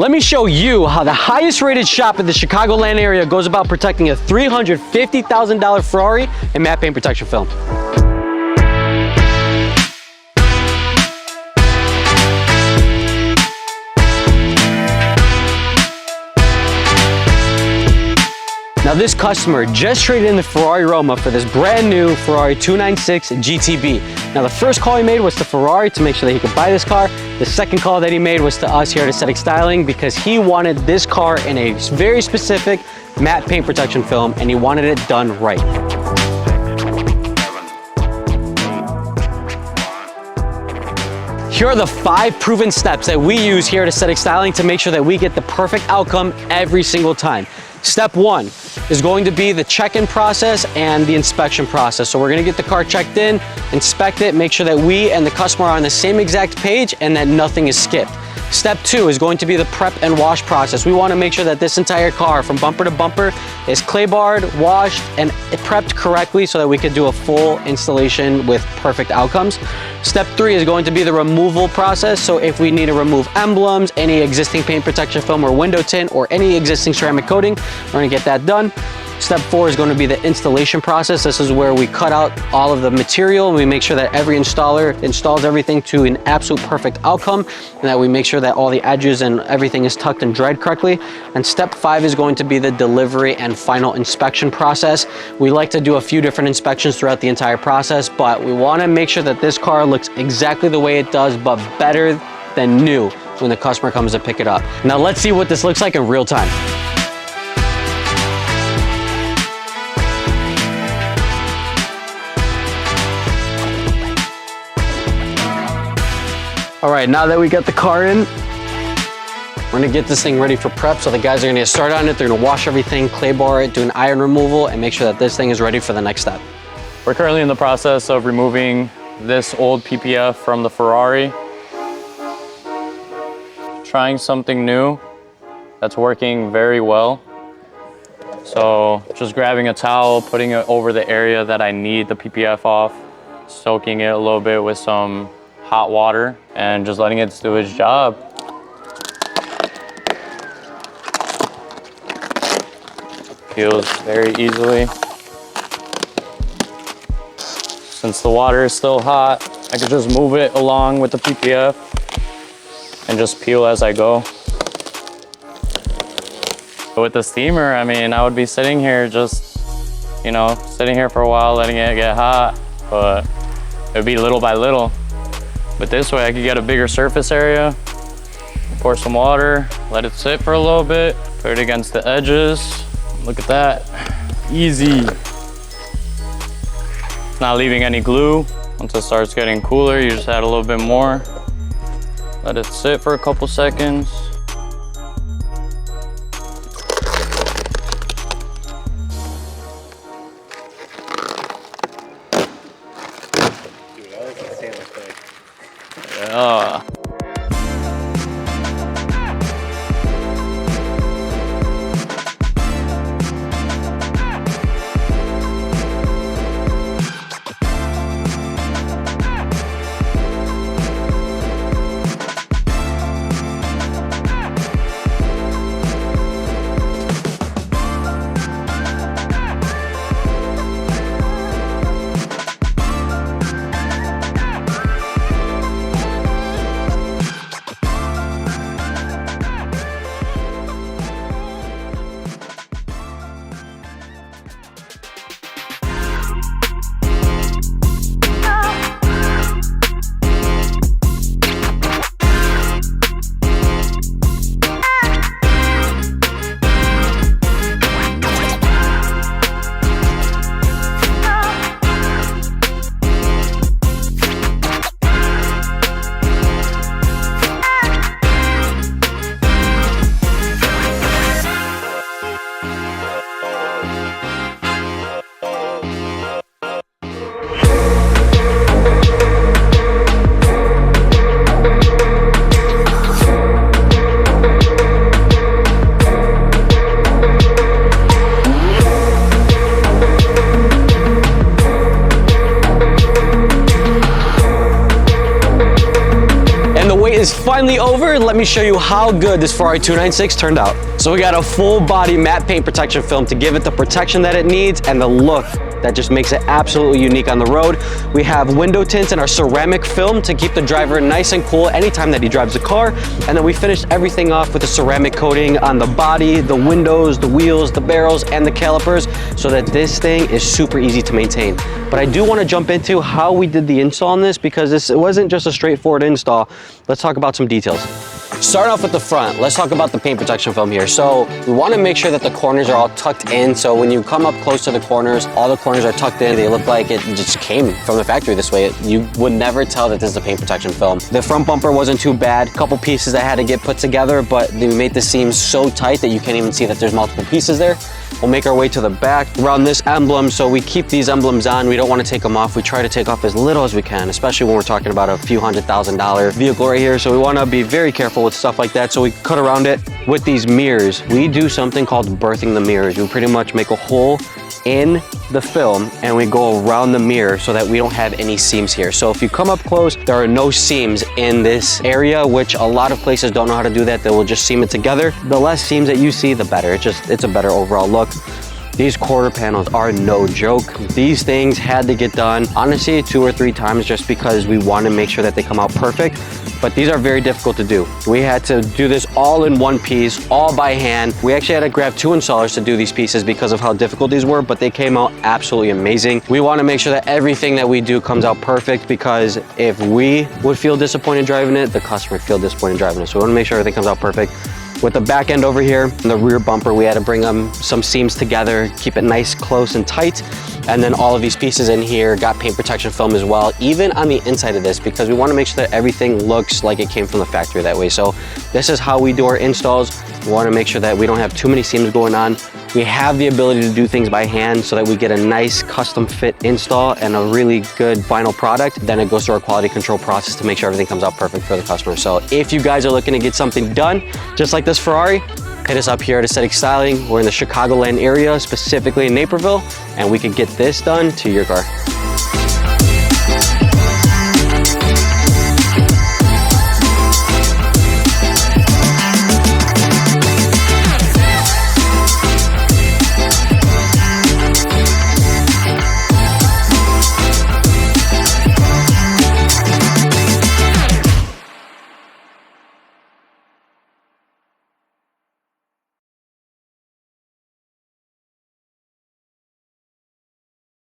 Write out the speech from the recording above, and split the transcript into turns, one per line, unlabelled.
Let me show you how the highest rated shop in the Chicagoland area goes about protecting a $350,000 Ferrari in matte paint protection film. Now this customer just traded in the Ferrari Roma for this brand new Ferrari 296 GTB. Now the first call he made was to Ferrari to make sure that he could buy this car. The second call that he made was to us here at Aesthetic Styling because he wanted this car in a very specific matte paint protection film and he wanted it done right. Here are the 5 proven steps that we use here at Aesthetic Styling to make sure that we get the perfect outcome every single time. Step 1 is going to be the check-in process and the inspection process. So we're gonna get the car checked in, inspect it, make sure that we and the customer are on the same exact page and that nothing is skipped. Step 2 is going to be the prep and wash process. We wanna make sure that this entire car from bumper to bumper is clay barred, washed, and prepped correctly so that we could do a full installation with perfect outcomes. Step 3 is going to be the removal process. So if we need to remove emblems, any existing paint protection film or window tint, or any existing ceramic coating, we're gonna get that done. Step 4 is going to be the installation process. This is where we cut out all of the material and we make sure that every installer installs everything to an absolute perfect outcome and that we make sure that all the edges and everything is tucked and dried correctly. And step 5 is going to be the delivery and final inspection process. We like to do a few different inspections throughout the entire process, but we want to make sure that this car looks exactly the way it does, but better than new when the customer comes to pick it up. Now let's see what this looks like in real time. All right, now that we got the car in, we're gonna get this thing ready for prep. So the guys are gonna get started on it. They're gonna wash everything, clay bar it, do an iron removal, and make sure that this thing is ready for the next step.
We're currently in the process of removing this old PPF from the Ferrari. Trying something new that's working very well. So just grabbing a towel, putting it over the area that I need the PPF off, soaking it a little bit with some hot water and just letting it do its job. Peels very easily. Since the water is still hot, I could just move it along with the PPF and just peel as I go. But with the steamer, I mean, I would be sitting here just, you know, sitting here for a while, letting it get hot, but it would be little by little. But this way I could get a bigger surface area, pour some water, let it sit for a little bit, put it against the edges. Look at that, easy. It's not leaving any glue. Once it starts getting cooler, you just add a little bit more. Let it sit for a couple seconds. Yeah.
me show you how good this Ferrari 296 turned out. So we got a full body matte paint protection film to give it the protection that it needs and the look that just makes it absolutely unique on the road. We have window tints and our ceramic film to keep the driver nice and cool anytime that he drives the car. And then we finished everything off with a ceramic coating on the body, the windows, the wheels, the barrels, and the calipers, so that this thing is super easy to maintain. But I do want to jump into how we did the install on this, because it wasn't just a straightforward install. Let's talk about some details. Starting off with the front, let's talk about the paint protection film here. So we want to make sure that the corners are all tucked in. So when you come up close to the corners, all the corners are tucked in. They look like it just came from the factory this way. You would never tell that this is a paint protection film. The front bumper wasn't too bad. A couple pieces that had to get put together, but they made the seams so tight that you can't even see that there's multiple pieces there. We'll make our way to the back around this emblem. So we keep these emblems on. We don't want to take them off. We try to take off as little as we can, especially when we're talking about a few $100,000 vehicle right here. So we want to be very careful with stuff like that. So we cut around it with these mirrors. We do something called birthing the mirrors. We pretty much make a hole in the film and we go around the mirror so that we don't have any seams here. So if you come up close, there are no seams in this area, which a lot of places don't know how to do that. They will just seam it together. The less seams that you see, the better. It's a better overall look. These quarter panels are no joke. These things had to get done, honestly, 2 or 3 times just because we want to make sure that they come out perfect. But these are very difficult to do. We had to do this all in one piece, all by hand. We actually had to grab 2 installers to do these pieces because of how difficult these were, but they came out absolutely amazing. We want to make sure that everything that we do comes out perfect, because if we would feel disappointed driving it, the customer would feel disappointed driving it. So we want to make sure everything comes out perfect. With the back end over here, the rear bumper, we had to bring some seams together, keep it nice, close, and tight. And then all of these pieces in here got paint protection film as well, even on the inside of this, because we want to make sure that everything looks like it came from the factory that way. So this is how we do our installs. We want to make sure that we don't have too many seams going on. We have the ability to do things by hand so that we get a nice custom fit install and a really good final product. Then it goes through our quality control process to make sure everything comes out perfect for the customer. So if you guys are looking to get something done, just like this Ferrari, hit us up here at Aesthetic Styling. We're in the Chicagoland area, specifically in Naperville, and we can get this done to your car.